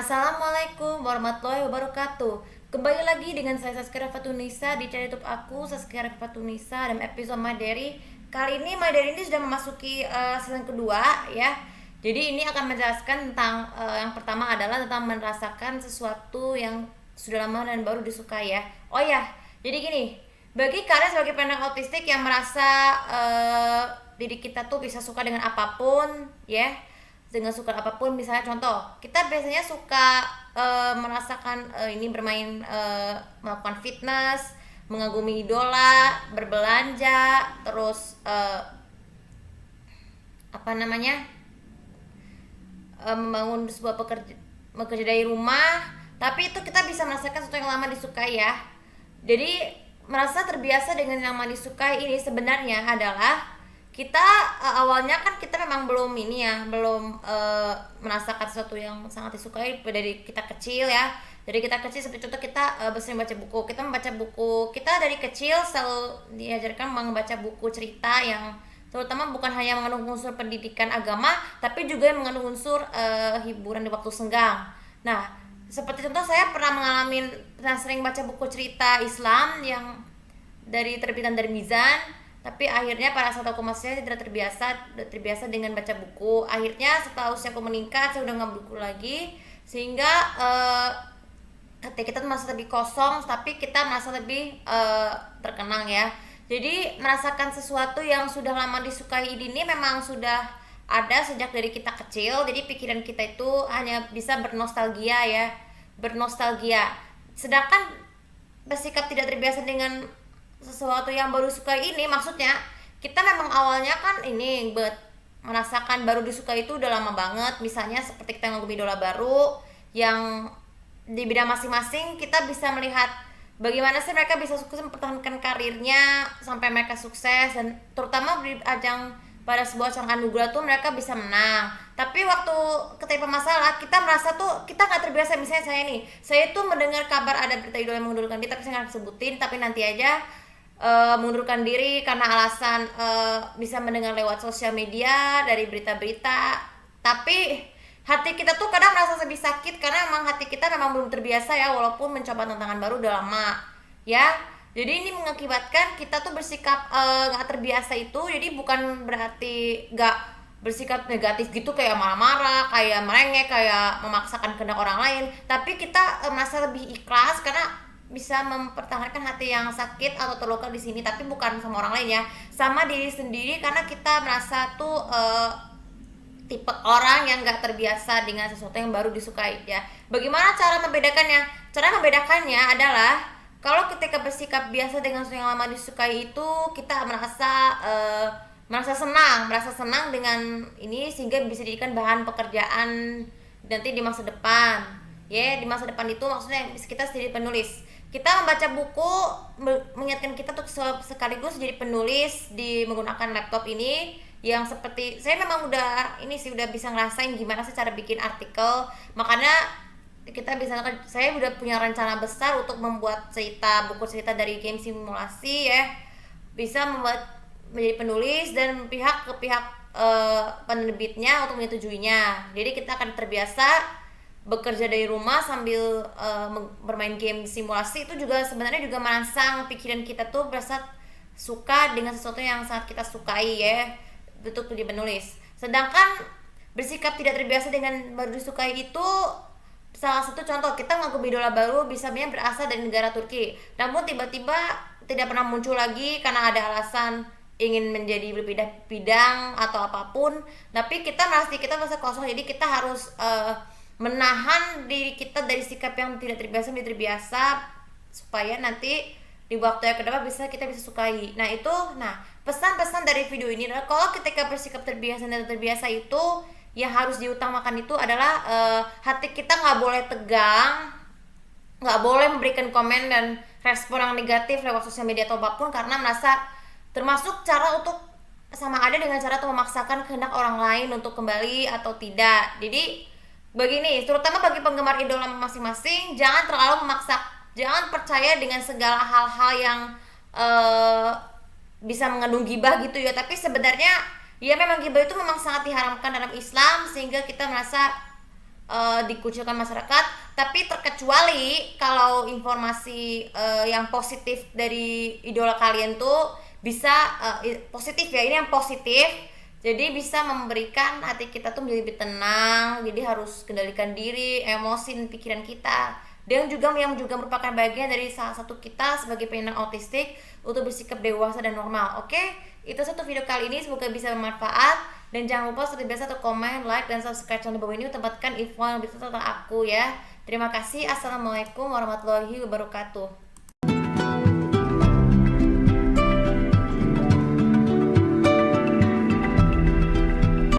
Assalamualaikum warahmatullahi wabarakatuh. Kembali lagi dengan saya Saskia Fatunisa di channel YouTube aku Saskia Fatunisa dan episode Maderi. Kali ini Maderi ini sudah memasuki season kedua ya. Jadi ini akan menjelaskan tentang yang pertama adalah tentang merasakan sesuatu yang sudah lama dan baru disukai ya. Oh ya, jadi gini. Bagi kalian sebagai penyandang autistik yang merasa diri kita tuh bisa suka dengan apapun ya, dengan suka apapun, misalnya contoh kita biasanya suka merasakan ini bermain, melakukan fitness, mengagumi idola, berbelanja, terus apa namanya, membangun sebuah bekerja dari rumah, tapi itu kita bisa merasakan sesuatu yang lama disukai ya. Jadi merasa terbiasa dengan yang lama disukai ini sebenarnya adalah kita awalnya kan kita memang belum ini ya, belum merasakan sesuatu yang sangat disukai dari kita kecil ya. Dari kita kecil seperti contoh kita sering baca buku, kita membaca buku, kita dari kecil selalu diajarkan membaca buku cerita yang terutama bukan hanya mengandung unsur pendidikan agama, tapi juga yang mengandung unsur hiburan di waktu senggang. Nah, seperti contoh saya sering baca buku cerita Islam yang dari terbitan dari Mizan, tapi akhirnya pada saat aku masih tidak terbiasa dengan baca buku. Akhirnya setelah usia aku meningkat saya udah nggak buku lagi, sehingga hati kita merasa lebih kosong, tapi kita merasa lebih terkenang ya. Jadi merasakan sesuatu yang sudah lama disukai ini memang sudah ada sejak dari kita kecil. Jadi pikiran kita itu hanya bisa bernostalgia ya, bernostalgia. Sedangkan bersikap tidak terbiasa dengan sesuatu yang baru sukai ini, maksudnya kita memang awalnya kan ini merasakan baru disukai itu udah lama banget. Misalnya seperti kita ngagumi idola baru yang di bidang masing-masing, kita bisa melihat bagaimana sih mereka bisa sukses mempertahankan karirnya sampai mereka sukses, dan terutama di ajang pada sebuah ajang anugerah tuh mereka bisa menang. Tapi waktu ketimpa masalah kita merasa tuh kita nggak terbiasa. Misalnya saya tuh mendengar kabar ada berita idola yang mengundurkan diri, tapi saya nggak sebutin, tapi nanti aja mengundurkan diri karena alasan bisa mendengar lewat sosial media dari berita-berita. Tapi hati kita tuh kadang merasa lebih sakit karena memang hati kita memang belum terbiasa ya, walaupun mencoba tantangan baru udah lama ya. Jadi ini mengakibatkan kita tuh bersikap nggak terbiasa itu. Jadi bukan berarti nggak bersikap negatif gitu, kayak marah-marah, kayak merengek, kayak memaksakan kehendak orang lain, tapi kita merasa lebih ikhlas karena bisa mempertahankan hati yang sakit atau terluka di sini, tapi bukan sama orang lain ya, sama diri sendiri, karena kita merasa tuh tipe orang yang nggak terbiasa dengan sesuatu yang baru disukai ya. Bagaimana cara membedakannya? Cara membedakannya adalah kalau ketika bersikap biasa dengan sesuatu yang lama disukai itu, kita merasa senang dengan ini, sehingga bisa dijadikan bahan pekerjaan nanti di masa depan. Ya, di masa depan itu maksudnya kita jadi penulis. Kita membaca buku mengingatkan kita untuk sekaligus jadi penulis menggunakan laptop ini, yang seperti saya memang udah bisa ngerasain gimana sih cara bikin artikel. Makanya saya udah punya rencana besar untuk membuat buku cerita dari game simulasi ya, bisa menjadi penulis dan ke pihak penerbitnya untuk menyetujuinya. Jadi kita akan terbiasa bekerja dari rumah sambil bermain game simulasi. Itu juga sebenarnya juga merangsang pikiran kita tuh berasa suka dengan sesuatu yang sangat kita sukai ya, untuk menjadi penulis. Sedangkan bersikap tidak terbiasa dengan baru disukai itu, salah satu contoh kita ngagumi idola baru bisa berasal dari negara Turki, namun tiba-tiba tidak pernah muncul lagi karena ada alasan ingin menjadi berpindah bidang atau apapun. Tapi kita merasa kosong, jadi kita harus menahan diri kita dari sikap yang tidak terbiasa menjadi terbiasa, supaya nanti di waktu yang kedua kita bisa sukai. Pesan-pesan dari video ini adalah kalau ketika bersikap terbiasa dan terbiasa itu, yang harus diutamakan itu adalah hati kita nggak boleh tegang, nggak boleh memberikan komen dan respon yang negatif lewat sosial media atau apapun, karena merasa termasuk cara untuk sama ada dengan cara untuk memaksakan kehendak orang lain untuk kembali atau tidak. Jadi begini, terutama bagi penggemar idola masing-masing, jangan terlalu memaksa, jangan percaya dengan segala hal-hal yang bisa mengandung gibah gitu ya. Tapi sebenarnya ya memang gibah itu memang sangat diharamkan dalam Islam, sehingga kita merasa dikucilkan masyarakat, tapi terkecuali kalau informasi yang positif dari idola kalian tuh bisa positif ya, ini yang positif, jadi bisa memberikan hati kita tuh menjadi lebih tenang, jadi harus kendalikan diri, emosi dan pikiran kita. Dan juga yang juga merupakan bagian dari salah satu kita sebagai penyandang autistik untuk bersikap dewasa dan normal. Oke, itu satu video kali ini, semoga bisa bermanfaat. Dan jangan lupa seperti biasa untuk komen, like, dan subscribe channel di bawah ini untuk tempatkan info yang lebih tentang aku ya. Terima kasih. Assalamualaikum warahmatullahi wabarakatuh.